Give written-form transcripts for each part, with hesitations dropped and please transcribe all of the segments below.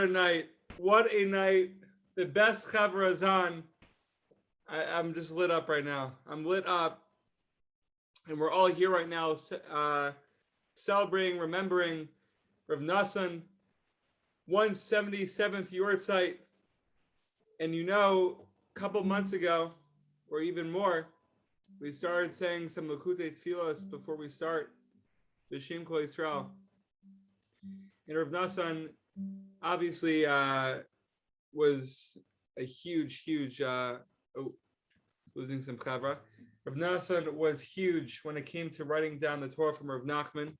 a night. What a night. The best chavra is on. I'm just lit up right now. I'm lit up. And we're all here right now celebrating, remembering Rav Nasson, 177th Yarzeit. And you know, a couple months ago, or even more, we started saying some Lakutei Tfilos before we start B'Shem Kol Yisrael. And Rav Nasson obviously was a huge, losing some chavra. Rav Nasson was huge when it came to writing down the Torah from Rav Nachman.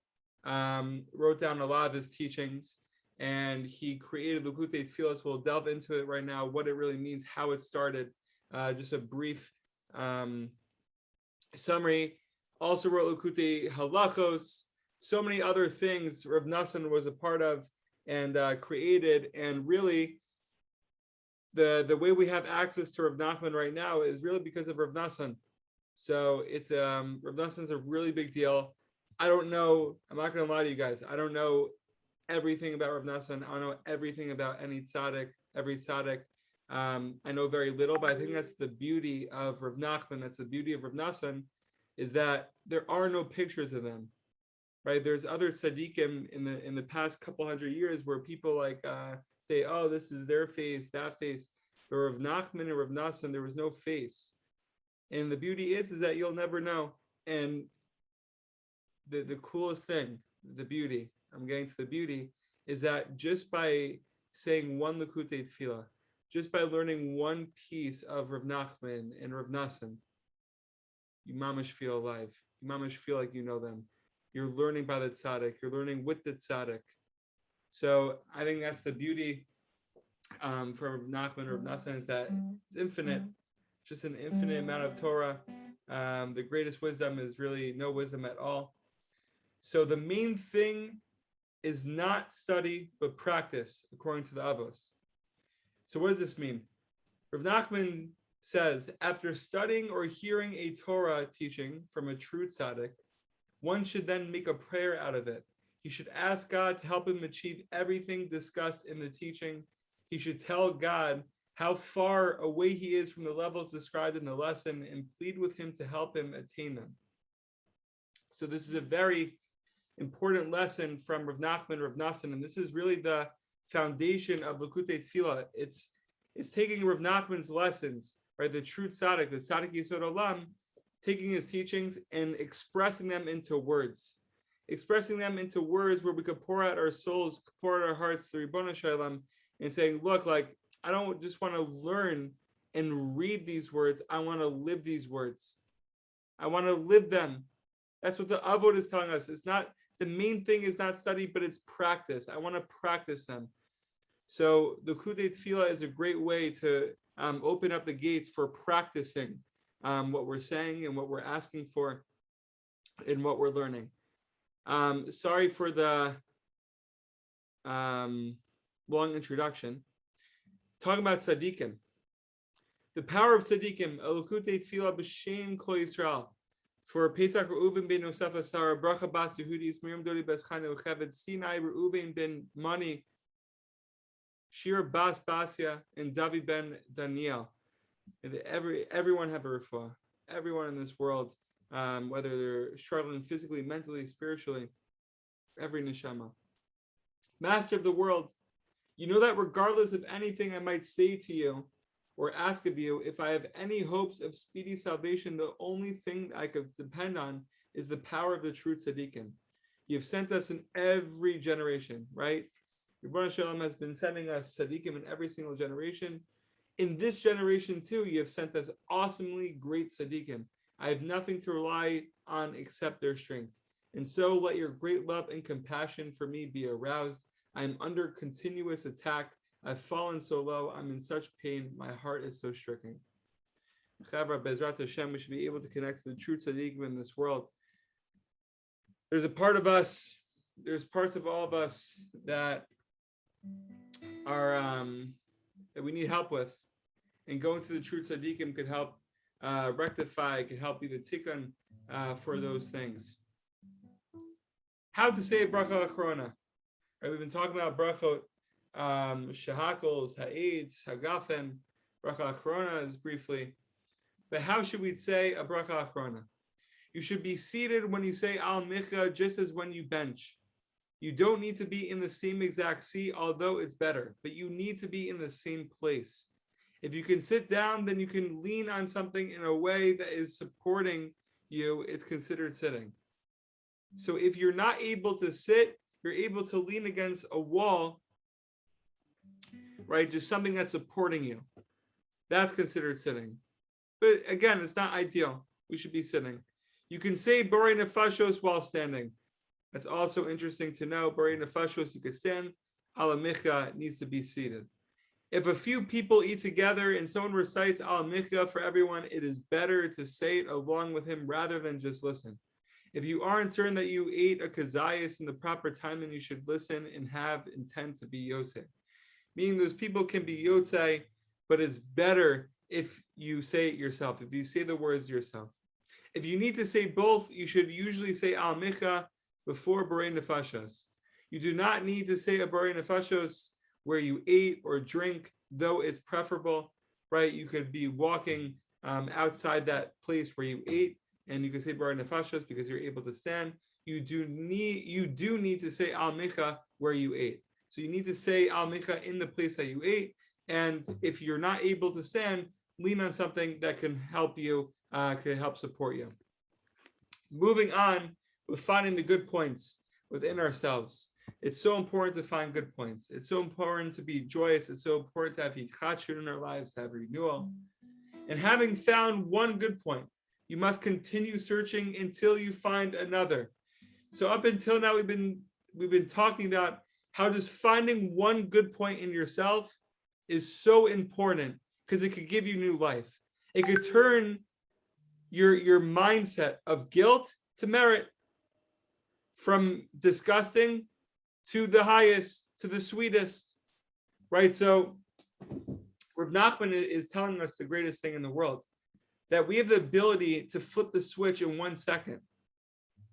Wrote down a lot of his teachings, and he created Lakutei Tfilos. We'll delve into it right now, what it really means, how it started. Just a brief summary. Also wrote Lakutei Halachos. So many other things Rav Nasson was a part of and created, and really the way we have access to Rav Nachman right now is really because of Rav Nasson. So it's Rav Nasson's a really big deal. I don't know, I'm not going to lie to you guys, I don't know everything about Rav Nasson. I don't know everything about any tzaddik, every tzaddik. I know very little, but I think that's the beauty of Rav Nachman, that's the beauty of Rav Nasson, is that there are no pictures of them. Right, there's other tzaddikim in the past couple hundred years where people like say, oh, this is their face, that face. But Rav Nachman and Rav Nasson, there was no face. And the beauty is that you'll never know. And the coolest thing, the beauty, I'm getting to the beauty, is that just by saying one Lakutei Tefillah, just by learning one piece of Rav Nachman and Rav Nasson, you mamash feel alive. You mamash feel like you know them. You're learning by the tzaddik. You're learning with the tzaddik. So I think that's the beauty for Rav Nachman or Rav Nasson, is that it's infinite, just an infinite amount of Torah. The greatest wisdom is really no wisdom at all. So the main thing is not study, but practice, according to the Avos. So what does this mean? Rav Nachman says, after studying or hearing a Torah teaching from a true tzaddik, one should then make a prayer out of it. He should ask God to help him achieve everything discussed in the teaching. He should tell God how far away he is from the levels described in the lesson and plead with him to help him attain them. So this is a very important lesson from Rav Nachman, Rav Nasson, and this is really the foundation of Lakutei Tefillah. It's taking Rav Nachman's lessons, right? The true tzaddik, the tzaddik Yisod Olam, taking his teachings and expressing them into words. Expressing them into words where we could pour out our souls, pour out our hearts to Ribono Shel Olam, and saying, look, like, I don't just want to learn and read these words. I want to live these words. I want to live them. That's what the Avod is telling us. It's not, the main thing is not study, but it's practice. I want to practice them. So the Lakutei Tefillah is a great way to open up the gates for practicing what we're saying and what we're asking for and what we're learning. Sorry for the long introduction. Talking about tzaddikim. The power of tzaddikim, Lakutei Tefillah B'Shem Kol Yisrael. For Pesach Reuven ben Yosef Asar, Bracha Bas Yehudis, Miriam Dodi Bas Chana Ucheved, Sinai Reuven ben Mani, Shir Bas Basia, and David ben Daniel. Everyone have a refuah. Everyone in this world, whether they're struggling physically, mentally, spiritually, every neshama. Master of the world, you know that regardless of anything I might say to you or ask of you, if I have any hopes of speedy salvation, the only thing I could depend on is the power of the true tzaddikim. You've sent us in every generation, right? Ribono Shel Olam has been sending us tzaddikim in every single generation. In this generation too, you have sent us awesomely great tzaddikim. I have nothing to rely on except their strength. And so let your great love and compassion for me be aroused. I am under continuous attack. I've fallen so low. I'm in such pain. My heart is so stricken. Chavra, Bezrat Hashem, we should be able to connect to the true tzaddikim in this world. There's a part of us, there's parts of all of us that are that we need help with. And going to the true tzaddikim could help rectify, could help be the tikkun for those things. How to say bracha achrona. Right, we've been talking about brachot shahakals, ha'etz, hagafen, bracha achrona is briefly. But how should we say a bracha achrona? You should be seated when you say al micha, just as when you bench. You don't need to be in the same exact seat, although it's better, but you need to be in the same place. If you can sit down, then you can lean on something in a way that is supporting you. It's considered sitting. So if you're not able to sit, you're able to lean against a wall, right? Just something that's supporting you. That's considered sitting. But again, it's not ideal. We should be sitting. You can say Borei Nefashos while standing. That's also interesting to know. Borei Nefashos, you could stand. Ala Micha needs to be seated. If a few people eat together and someone recites Ala Micha for everyone, it is better to say it along with him rather than just listen. If you aren't certain that you ate a kazayas in the proper time, then you should listen and have intent to be yosei. Meaning those people can be yosei, but it's better if you say it yourself, if you say the words yourself. If you need to say both, you should usually say Al Micha before Borei Nefashos. You do not need to say a Borei Nefashos where you ate or drink, though it's preferable, right? You could be walking outside that place where you ate, and you can say Borei Nefashos because you're able to stand. You do need to say Al Micha where you ate. So you need to say Al Micha in the place that you ate. And if you're not able to stand, lean on something that can help you, can help support you. Moving on with finding the good points within ourselves. It's so important to find good points. It's so important to be joyous. It's so important to have hichadshut in our lives, to have renewal. And having found one good point, you must continue searching until you find another. So up until now, we've been talking about how just finding one good point in yourself is so important because it could give you new life. It could turn your mindset of guilt to merit, from disgusting to the highest, to the sweetest, right? So Rav Nachman is telling us the greatest thing in the world, that we have the ability to flip the switch in 1 second.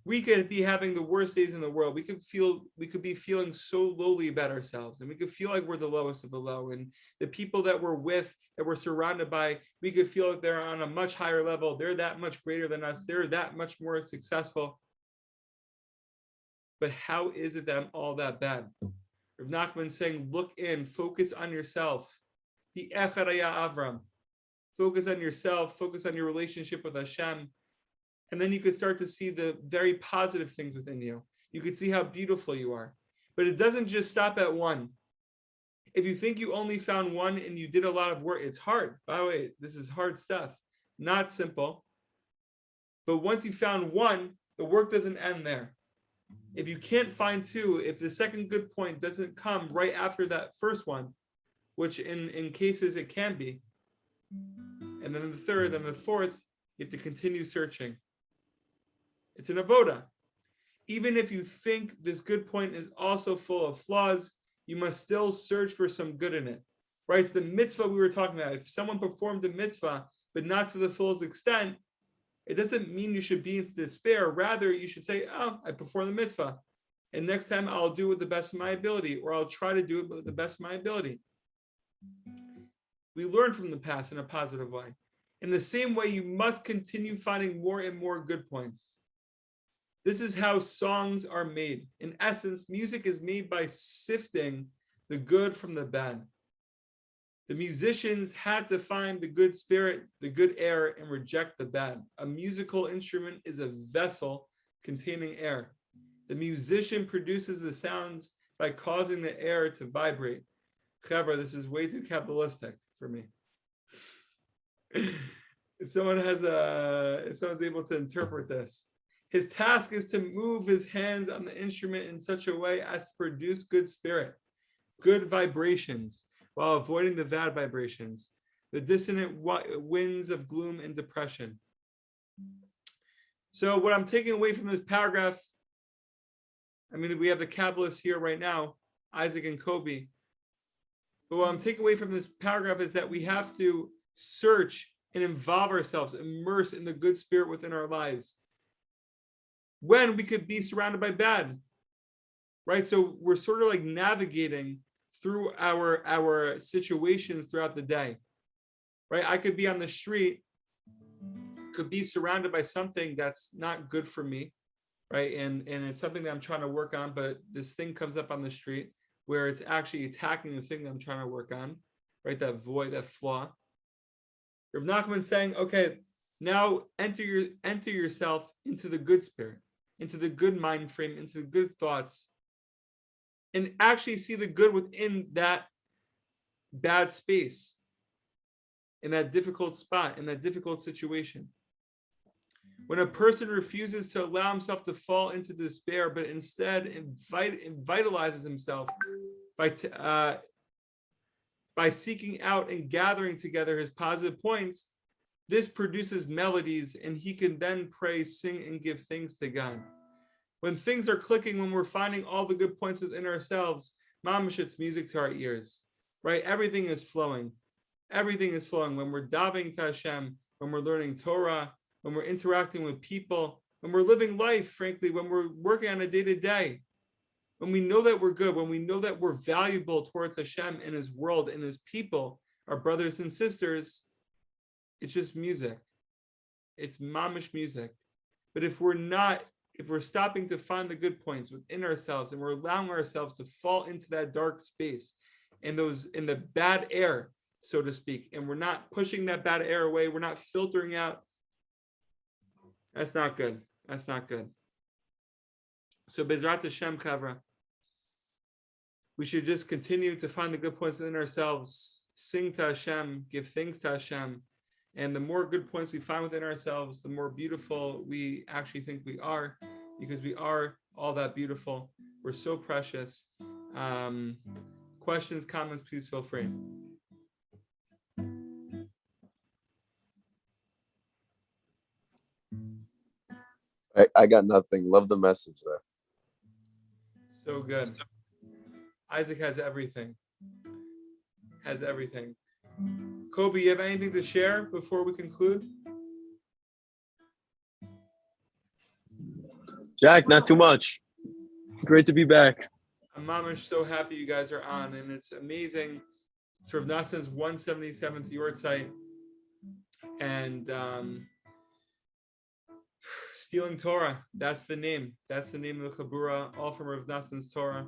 We could be having the worst days in the world. We could be feeling so lowly about ourselves, and we could feel like we're the lowest of the low. And the people that we're with, that we're surrounded by, we could feel like they're on a much higher level. They're that much greater than us. They're that much more successful. But how is it that I'm all that bad? Rav Nachman saying, look in, focus on yourself. Be echaraya Avram. Focus on yourself, focus on your relationship with Hashem. And then you could start to see the very positive things within you. You could see how beautiful you are. But it doesn't just stop at one. If you think you only found one and you did a lot of work, it's hard. By the way, this is hard stuff. Not simple. But once you found one, the work doesn't end there. If you can't find two, if the second good point doesn't come right after that first one, which in cases it can be, and then the third, and the fourth, you have to continue searching. It's an avoda. Even if you think this good point is also full of flaws, you must still search for some good in it. Right? It's the mitzvah we were talking about. If someone performed a mitzvah, but not to the fullest extent, it doesn't mean you should be in despair. Rather, you should say, oh, I performed the mitzvah. And next time I'll do it with the best of my ability, or I'll try to do it with the best of my ability. We learn from the past in a positive way. In the same way, you must continue finding more and more good points. This is how songs are made. In essence, music is made by sifting the good from the bad. The musicians had to find the good spirit, the good air, and reject the bad. A musical instrument is a vessel containing air. The musician produces the sounds by causing the air to vibrate. However, this is way too Kabbalistic for me. If someone's able to interpret this, his task is to move his hands on the instrument in such a way as to produce good spirit, good vibrations, while avoiding the bad vibrations, the dissonant winds of gloom and depression. So what I'm taking away from this paragraph, I mean, we have the Kabbalists here right now, Isaac and Kobe. But what I'm taking away from this paragraph is that we have to search and involve ourselves, immerse in the good spirit within our lives, when we could be surrounded by bad, right? So we're sort of like navigating through our situations throughout the day, right? I could be on the street, could be surrounded by something that's not good for me, right? And it's something that I'm trying to work on, but this thing comes up on the street where it's actually attacking the thing that I'm trying to work on, right? That void, that flaw. Rav Nachman saying, okay, now enter yourself into the good spirit, into the good mind frame, into the good thoughts, and actually see the good within that bad space, in that difficult spot, in that difficult situation. When a person refuses to allow himself to fall into despair, but instead vitalizes himself by seeking out and gathering together his positive points, this produces melodies, and he can then pray, sing, and give thanks to God. When things are clicking, when we're finding all the good points within ourselves, mamash, it's music to our ears, right? Everything is flowing. Everything is flowing. When we're davening to Hashem, when we're learning Torah, when we're interacting with people, when we're living life, frankly, when we're working on a day-to-day, when we know that we're good, when we know that we're valuable towards Hashem and his world and his people, our brothers and sisters, it's just music. It's mamish music. But if we're stopping to find the good points within ourselves and we're allowing ourselves to fall into that dark space and in the bad air, so to speak, and we're not pushing that bad air away, we're not filtering out, that's not good. That's not good. So Bezrat Hashem, Kavra, we should just continue to find the good points within ourselves, sing to Hashem, give thanks to Hashem. And the more good points we find within ourselves, the more beautiful we actually think we are, because we are all that beautiful. We're so precious. Questions, comments, please feel free. I got nothing. Love the message there. So good. Isaac has everything. Has everything. Kobe, you have anything to share before we conclude? Jack, not too much. Great to be back. I'm mamish so happy you guys are on, and it's amazing. It's Rav Nasson's 177th Yarzeit, and stealing Torah. That's the name. That's the name of the Chabura, all from Rav Nasson's Torah.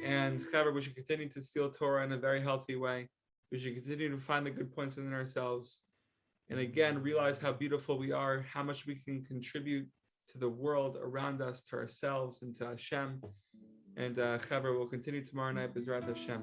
And Chaver, we should continue to steal Torah in a very healthy way. We should continue to find the good points within ourselves. And again, realize how beautiful we are, how much we can contribute to the world around us, to ourselves, and to Hashem. And Chaver, we'll continue tomorrow night, Bezrat Hashem.